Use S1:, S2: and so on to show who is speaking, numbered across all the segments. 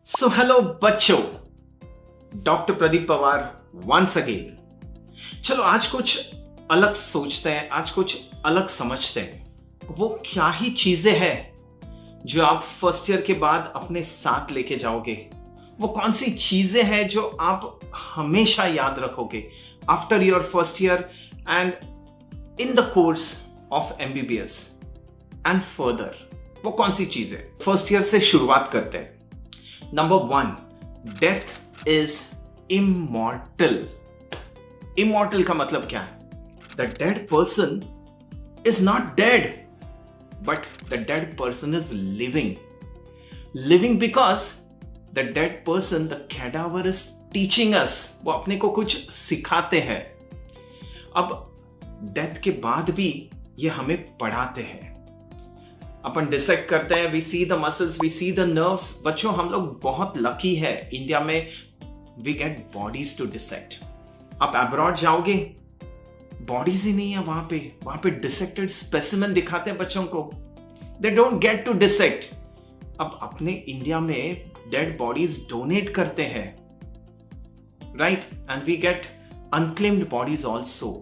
S1: सो hello बच्चों, doctor Pradeep Pawar once again. चलो आज कुछ अलग सोचते हैं, आज कुछ अलग समझते हैं। वो क्या ही चीजें हैं जो आप फर्स्ट ईयर के बाद अपने साथ लेके जाओगे? वो कौन सी चीजें हैं जो आप हमेशा याद रखोगे after your first year and in the course of MBBS and further? वो कौन सी चीजें? फर्स्ट ईयर से शुरुआत करते हैं। Number 1, death is immortal. Immortal का मतलब क्या है? The dead person is not dead, but the dead person is living. Living because the dead person, the cadaver is teaching us. वो अपने को कुछ सिखाते हैं। अब डेथ के बाद भी ये हमें पढ़ाते हैं। अपन डिसेक्ट करते हैं, we see the muscles, we see the nerves. बच्चों, हम लोग बहुत लकी है, इंडिया में we get bodies to dissect. आप अब्रॉड जाओगे, बॉडीज ही नहीं है वहां पे डिसेक्टेड स्पेसिमेन दिखाते हैं बच्चों को। They don't get to dissect. अब अपने इंडिया में डेड बॉडीज डोनेट करते हैं, right? And we get unclaimed bodies also.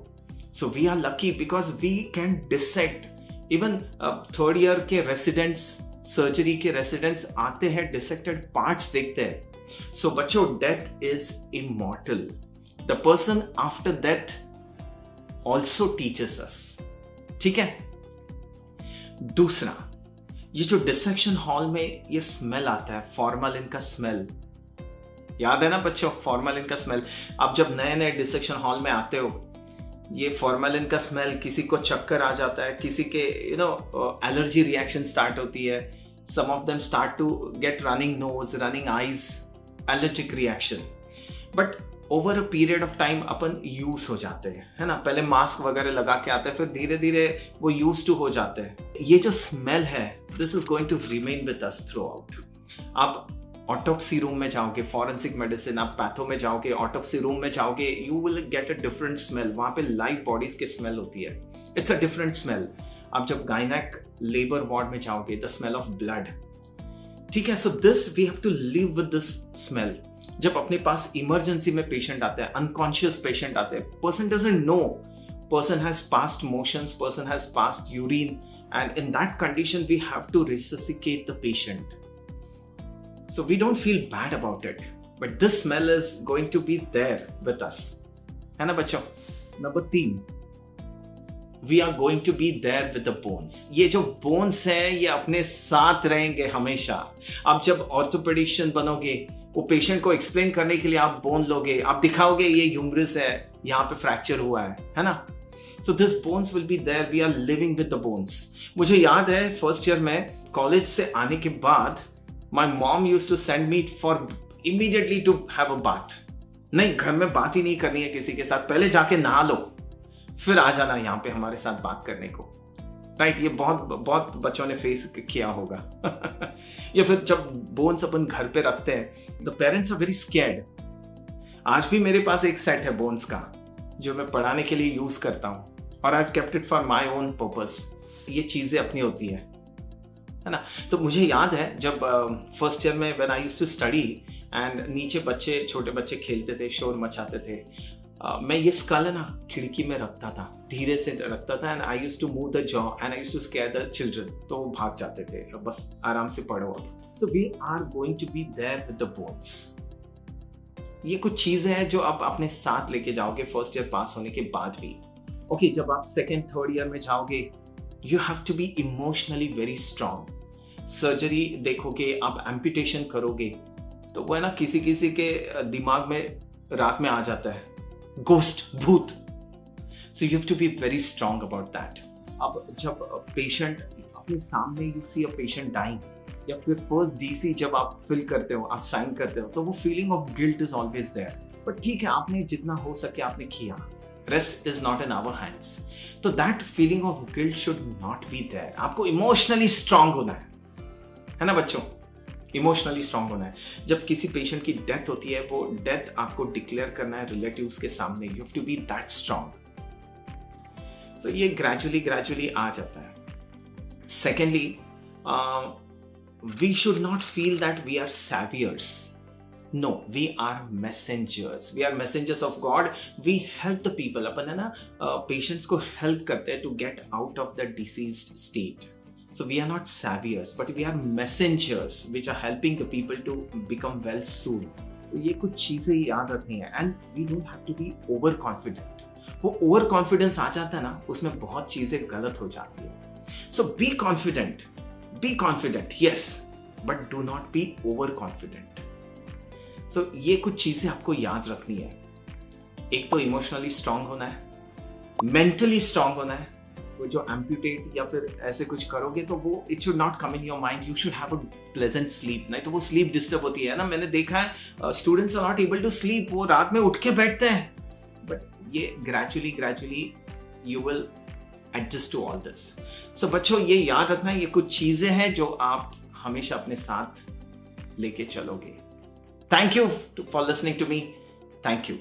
S1: So we are lucky because we can dissect. Even third year के रेसिडेंट्स, सर्जरी के रेसिडेंट्स आते हैं, डिसेक्टेड पार्ट्स देखते हैं। सो बच्चों, death is immortal. The person after death also teaches us. ठीक है? दूसरा, ये जो डिसेक्शन हॉल में ये स्मेल आता है, फॉर्मालिन का स्मेल, याद है ना बच्चों? फॉर्मालिन का स्मेल। आप जब नए नए डिसेक्शन हॉल में आते हो, ये फॉर्मेलिन का स्मेल, किसी को चक्कर आ जाता है, किसी के एलर्जी रिएक्शन स्टार्ट होती है। Some of them start to get running nose, running eyes, allergic reaction. But over a period of time अपन यूज हो जाते हैं, है ना? पहले मास्क वगैरह लगा के आते हैं, फिर धीरे धीरे वो यूज टू हो जाते हैं। ये जो स्मेल है, this is going to remain with us throughout. आप ऑटोप्सी रूम में जाओगे, फॉरेंसिक मेडिसिन, आप पैथो में जाओगे, ऑटोप्सी रूम में जाओगे, you will get a different smell. वहां पे लाइव बॉडीज की स्मेल होती है। It's a different smell. आप जब गायनेक लेबर वार्ड में जाओगे, द स्मेल ऑफ ब्लड। ठीक है? So this we have to live with this smell. जब अपने पास इमरजेंसी में पेशेंट आता है, अनकॉन्शियस पेशेंट आते हैं, person doesn't know, person has passed motions, person has passed urine, and in that condition we have to resuscitate the patient. So we don't feel bad about it, but this smell is going to be there with us. है ना बच्चों? Number 3, we are going to be there with the bones. ये जो bones है, ये अपने साथ रहेंगे हमेशा। आप जब ऑर्थोपेडिशियन बनोगे, वो पेशेंट को एक्सप्लेन करने के लिए आप बोन लोगे, आप दिखाओगे ये ह्यूमरस है, यहाँ पे फ्रैक्चर हुआ है ना? So this bones will be there. We are living with the bones. मुझे याद है फर्स्ट ईयर में कॉलेज से आने के बाद My mom used to send me for immediately to have a bath. नहीं, घर में बात ही नहीं करनी है किसी के साथ, पहले जाके नहा लो, फिर आ जाना यहाँ पे हमारे साथ बात करने को। राइट? ये बहुत बहुत बच्चों ने फेस किया होगा। या फिर जब बोन्स अपन घर पे रखते हैं, the parents are very scared. आज भी मेरे पास एक सेट है बोन्स का, जो मैं पढ़ाने के लिए यूज करता हूँ, और I have kept it for my own purpose. ये चीजें अपनी होती है ना? तो मुझे याद है जब फर्स्ट ईयर में when I used to study and नीचे बच्चे, छोटे बच्चे खेलते थे, शोर मचाते थे, मैं ये स्कल है ना खिड़की में रखता था, धीरे से रखता था, and I used to move the jaw and I used to scare the children. तो वो भाग जाते थे, बस आराम से पढ़ो अब। So we are going to be there with the bones. ये कुछ चीजें हैं जो आप अपने साथ लेके जाओगे फर्स्ट ईयर पास होने के बाद भी। ओके, जब आप सेकेंड थर्ड ईयर में जाओगे, You have to be emotionally very strong. Surgery देखोगे, आप एम्पुटेशन करोगे, तो वो है ना, किसी किसी के दिमाग में रात में आ जाता है गोस्ट, भूत। So you have to be very strong about that. अब जब पेशेंट अपने सामने, you see a patient dying, या फिर फर्स्ट डीसी जब आप फिल करते हो, आप साइन करते हो, तो वो feeling of guilt is always there. But ठीक है, आपने जितना हो सके आपने किया, rest is not in our hands. तो that feeling of guilt should not be there. आपको इमोशनली स्ट्रांग होना है ना बच्चों? इमोशनली स्ट्रांग होना है। जब किसी पेशेंट की डेथ होती है, वो डेथ आपको डिक्लेयर करना है रिलेटिव्स के सामने। You have to be that strong. So ये ग्रेजुअली आ जाता है। Secondly, we should not feel that we are saviors. No, we are messengers. We are messengers of God. We help the people. अपन है ना patients को help करते हैं to get out of the diseased state. So we are not saviors, but we are messengers which are helping the people to become well soon. तो ये कुछ चीजें याद रखनी है. And we don't have to be over confident. वो over confidence आ जाता है ना, उसमें बहुत चीजें गलत हो जाती है. So be confident, yes, but do not be overconfident. So ये कुछ चीजें आपको याद रखनी है. एक तो इमोशनली स्ट्रांग होना है, मेंटली स्ट्रांग होना है. वो जो एम्प्यूटेट या फिर ऐसे कुछ करोगे तो वो it should not come in your mind. You should have a pleasant sleep. नहीं तो वो स्लीप डिस्टर्ब होती है ना. मैंने देखा है students are not able to sleep. वो रात में उठ के बैठते हैं. बट ये gradually you will adjust to all this. So बच्चों, ये याद रखना, ये कुछ चीजें हैं जो आप हमेशा अपने साथ लेके चलोगे. Thank you for listening to me. Thank you.